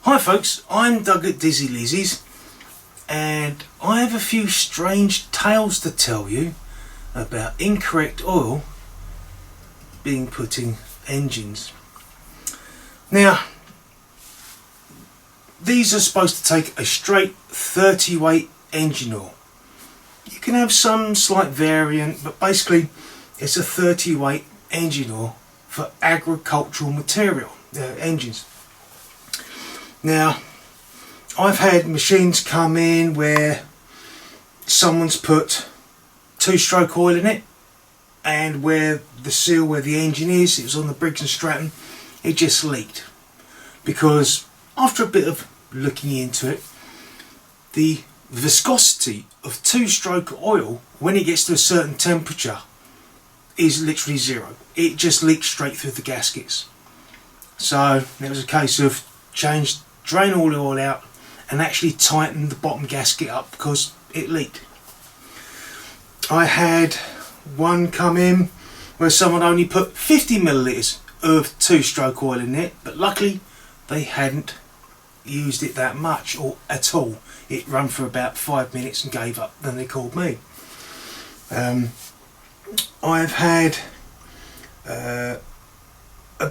Hi folks, I'm Doug at Dizzy Lizzie's, and I have a few strange tales to tell you about incorrect oil being put in engines. Now, these are supposed to take a straight 30 weight engine oil. You can have some slight variant, but basically it's a 30 weight engine oil for agricultural material engines. Now, I've had machines come in where someone's put two-stroke oil in it, and where the seal where the engine is, it was on the Briggs and Stratton, it just leaked. Because after a bit of looking into it, the viscosity of two-stroke oil when it gets to a certain temperature is literally zero. It just leaks straight through the gaskets. So it was a case of drain all the oil out and actually tighten the bottom gasket up because it leaked. I had one come in where someone only put 50 millilitres of two-stroke oil in it, but luckily they hadn't used it that much or at all. It ran for about 5 minutes and gave up. Then they called me. I've had a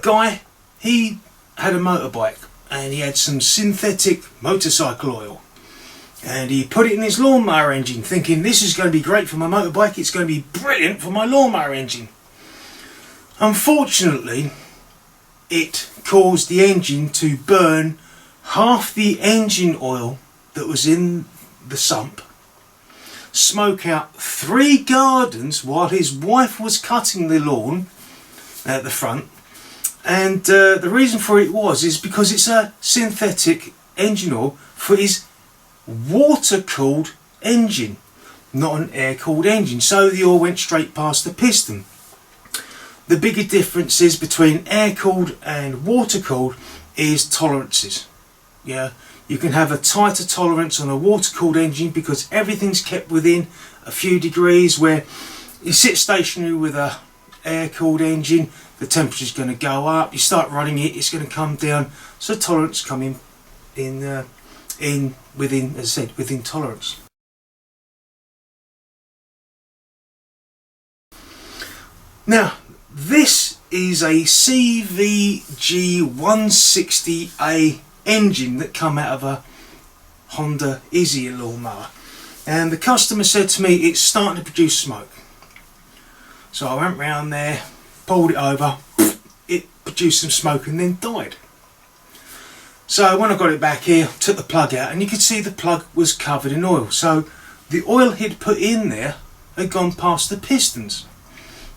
guy, he had a motorbike and he had some synthetic motorcycle oil, and he put it in his lawnmower engine thinking this is going to be great for my motorbike, it's going to be brilliant for my lawnmower engine. Unfortunately, it caused the engine to burn half the engine oil that was in the sump, smoke out 3 gardens while his wife was cutting the lawn at the front. And the reason for it is because it's a synthetic engine oil for his water-cooled engine, not an air-cooled engine. So the oil went straight past the piston. The bigger difference is between air-cooled and water-cooled is tolerances. Yeah, you can have a tighter tolerance on a water-cooled engine because everything's kept within a few degrees, where you sit stationary with a air-cooled engine, the temperature's going to go up. You start running it, it's going to come down. So tolerance come within, as I said, within tolerance. Now, this is a CVG 160A engine that come out of a Honda Easy lawnmower, and the customer said to me it's starting to produce smoke. So I went round there, pulled it over, it produced some smoke and then died. So when I got it back here, took the plug out, and you could see the plug was covered in oil. So the oil he'd put in there had gone past the pistons.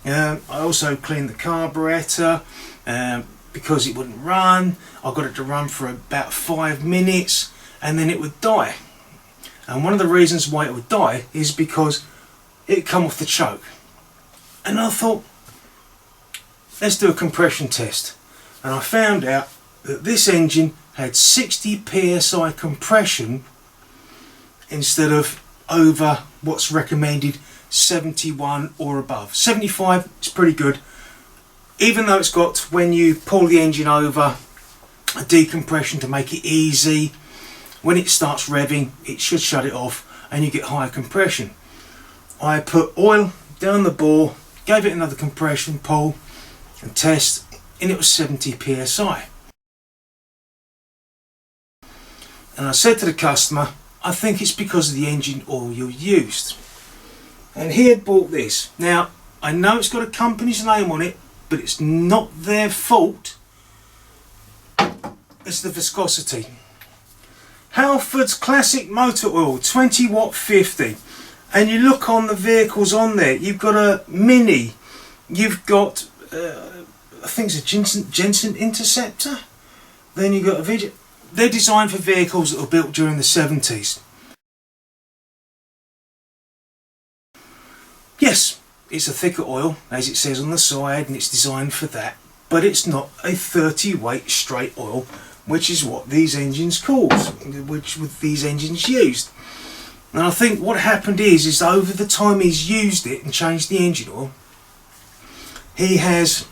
I also cleaned the carburetor because it wouldn't run. I got it to run for about 5 minutes and then it would die. And one of the reasons why it would die is because it come off the choke. And I thought, let's do a compression test. And I found out that this engine had 60 psi compression instead of over what's recommended 71 or above. 75 is pretty good, even though it's got, when you pull the engine over, a decompression to make it easy. When it starts revving, it should shut it off and you get higher compression. I put oil down the bore, gave it another compression pull and test, and it was 70 psi. And I said to the customer, I think it's because of the engine oil you used. And he had bought this. Now, I know it's got a company's name on it, but it's not their fault. It's the viscosity. Halford's Classic Motor Oil, 20 watt 50. And you look on the vehicles on there, you've got a Mini, you've got, I think it's a Jensen Interceptor. Then you've got a video. They're designed for vehicles that were built during the 70s. Yes, it's a thicker oil, as it says on the side, and it's designed for that, but it's not a 30 weight straight oil, which is what these engines cause, which with these engines used. And I think what happened is over the time he's used it and changed the engine oil, he has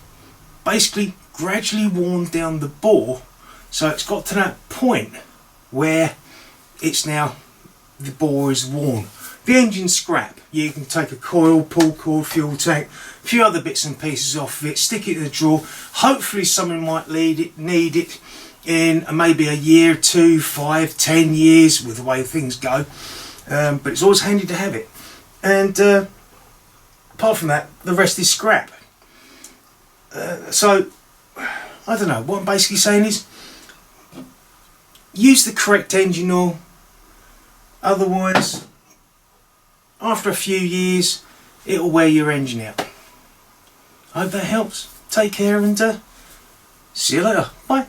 basically gradually worn down the bore So it's got to that point where it's now, the bore is worn. The engine's scrap. You can take a coil, pull cord, fuel tank, a few other bits and pieces off of it, stick it in the drawer. Hopefully someone might need it in maybe a year, 2, 5, 10 years with the way things go. But it's always handy to have it. And apart from that, the rest is scrap. So, I don't know, what I'm basically saying is, use the correct engine oil. Otherwise, after a few years, it'll wear your engine out. I hope that helps. Take care and see you later. Bye.